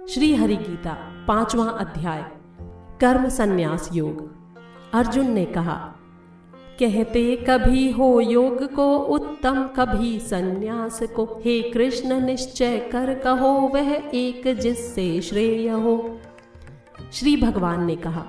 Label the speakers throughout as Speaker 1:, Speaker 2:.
Speaker 1: श्री हरि गीता 5वां अध्याय कर्म संन्यास योग। अर्जुन ने कहा, कहते कभी हो योग को उत्तम कभी संन्यास को, हे कृष्ण निश्चय कर कहो वह एक जिससे श्रेय हो। श्री भगवान ने कहा,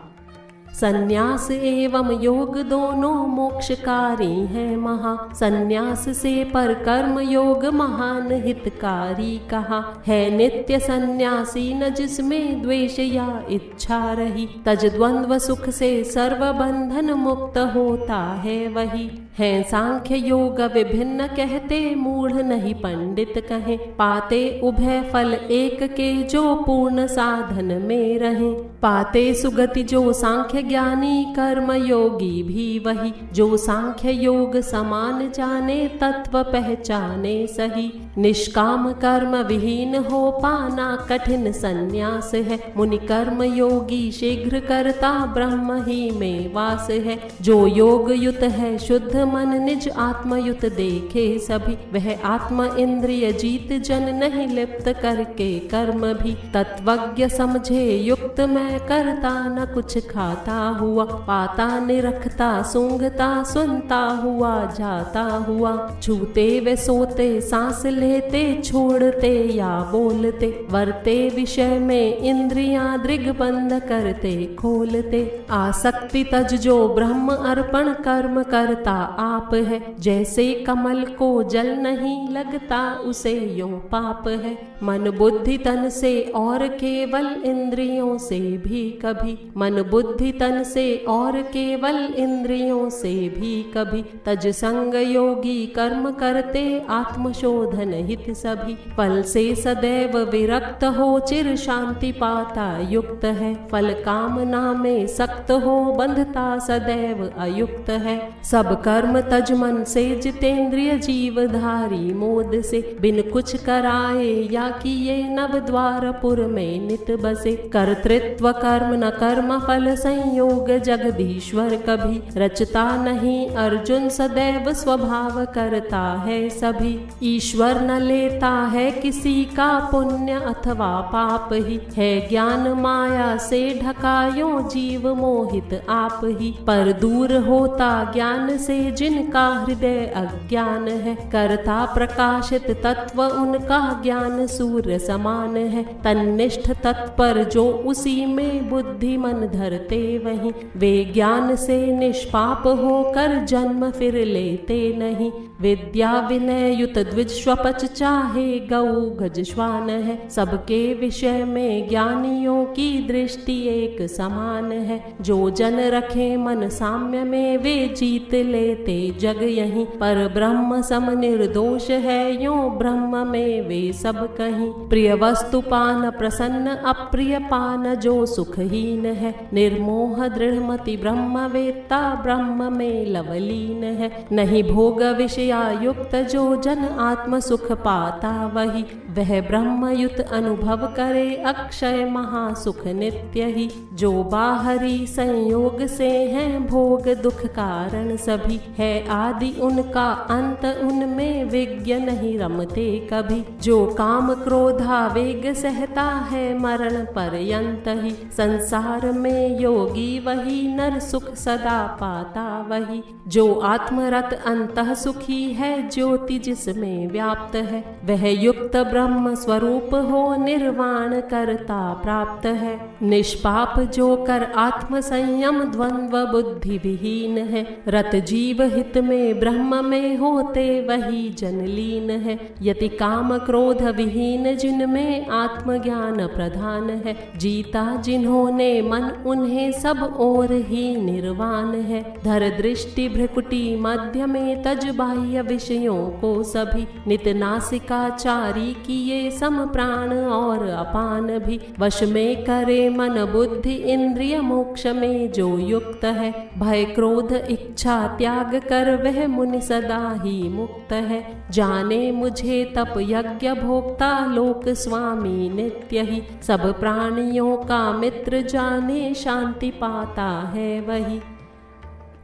Speaker 1: संन्यास एवं योग दोनों मोक्षकारी हैं महा, संन्यास से पर कर्म योग महान हितकारी कहा। है नित्य संन्यासी न जिसमें द्वेष या इच्छा रही, तज द्वंद्व सुख से सर्व बंधन मुक्त होता है वही। है सांख्य योग विभिन्न कहते मूढ़ नहीं पंडित कहे, पाते उभय फल एक के जो पूर्ण साधन में रहे। पाते सुगति जो सांख्य ज्ञानी कर्म योगी भी वही, जो सांख्य योग समान जाने तत्व पहचाने सही। निष्काम कर्म विहीन हो पाना कठिन संन्यास है, मुनि कर्म योगी शीघ्र करता ब्रह्म ही में वास है। जो योग युत है शुद्ध मन निज आत्मयुत देखे सभी, वह आत्म इंद्रिय जीत जन नहीं लिप्त करके कर्म भी। तत्वज्ञ समझे युक्त मैं करता न कुछ खाता हुआ, पाता निरखता सूंघता सुनता हुआ जाता हुआ। छूते वे सोते सांस लेते छोड़ते या बोलते, वर्ते विषय में इंद्रियां दृग बंद करते खोलते। आसक्ति तज जो ब्रह्म अर्पण कर्म करता आप है, जैसे कमल को जल नहीं लगता उसे यूं पाप है। मन बुद्धि तन से और केवल इंद्रियों से भी कभी, मन बुद्धि तन से और केवल इंद्रियों से भी कभी। तज संग योगी कर्म करते आत्मशोधन हित सभी, फल से सदैव विरक्त हो चिर शांति पाता युक्त है। फल कामना में सक्त हो बंधता सदैव अयुक्त है। सब कर्म तज मन से जितेंद्रिय जीवधारी मोद से, बिन कुछ कराए या किए नव द्वारपुर में नित बसे। कर्तृत्व कर्म न कर्म फल संयोग जगदीश्वर कभी, रचता नहीं अर्जुन सदैव स्वभाव करता है सभी। ईश्वर न लेता है किसी का पुण्य अथवा पाप ही, है ज्ञान माया से ढकायो जीव मोहित आप ही। पर दूर होता ज्ञान से जिनका हृदय अज्ञान है, करता प्रकाशित तत्व उनका ज्ञान सूर्य समान है। तन्निष्ठ तत्पर जो उसी में बुद्धि मन धरते वहीं, वे ज्ञान से निष्पाप होकर जन्म फिर लेते नहीं। विद्या विनय युत द्विज स्वपच चाहे गऊ गज श्वान है, सबके विषय में ज्ञानियों की दृष्टि एक समान है। जो जन रखे मन साम्य में वे जीत लेते जग यहीं, पर ब्रह्म सम निर्दोष है यूं ब्रह्म में वे सब कहीं। प्रिय वस्तु पान प्रसन्न अप्रिय पान जो सुखहीन है, निर्मोह दृढ़मति ब्रह्म वेत्ता ब्रह्म में लवलीन है। नहीं भोग विषया युक्त जो जन आत्म सुख पाता वही, वह ब्रह्मयुत अनुभव करे अक्षय महासुख नित्य ही। जो बाहरी संयोग से हैं भोग दुख कारण सभी, है आदि उनका अंत उनमें विज्ञ नहीं रमते कभी। जो काम क्रोधावेग सहता है मरण पर्यंत ही, संसार में योगी वही नर सुख सदा पाता वही। जो आत्मरत अंतः सुखी है ज्योति जिसमें व्याप्त है, वह युक्त ब्रह्म स्वरूप हो निर्वाण करता प्राप्त है। निष्पाप जो कर आत्म संयम द्वंद्व बुद्धि विहीन है, रत जीव हित में ब्रह्म में होते वही जनलीन है। यति काम क्रोध विहीन जिनमें आत्मज्ञान प्रधान है, जीता जिन्होंने मन उन्हें सब ओर ही निर्वाण है। धर दृष्टि भ्रकुटी मध्य में तज बाह्य विषयों को सभी, नित नासिकाचारी किए सम प्राण और अपान भी। वश में करे मन बुद्धि इंद्रिय मोक्ष में जो युक्त है, भय क्रोध इच्छा त्याग कर वह मुनि सदा ही मुक्त है। जाने मुझे तप यज्ञ भोक्ता लोक स्वामी नित्य ही, सब प्राणियों का मित्र जाने शांति पाता है वही।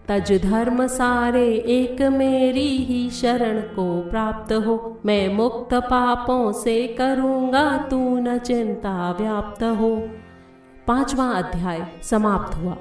Speaker 1: तज धर्म सारे एक मेरी ही शरण को प्राप्त हो। मैं मुक्त पापों से करूँगा तू न चिंता व्याप्त हो। 5वां अध्याय समाप्त हुआ।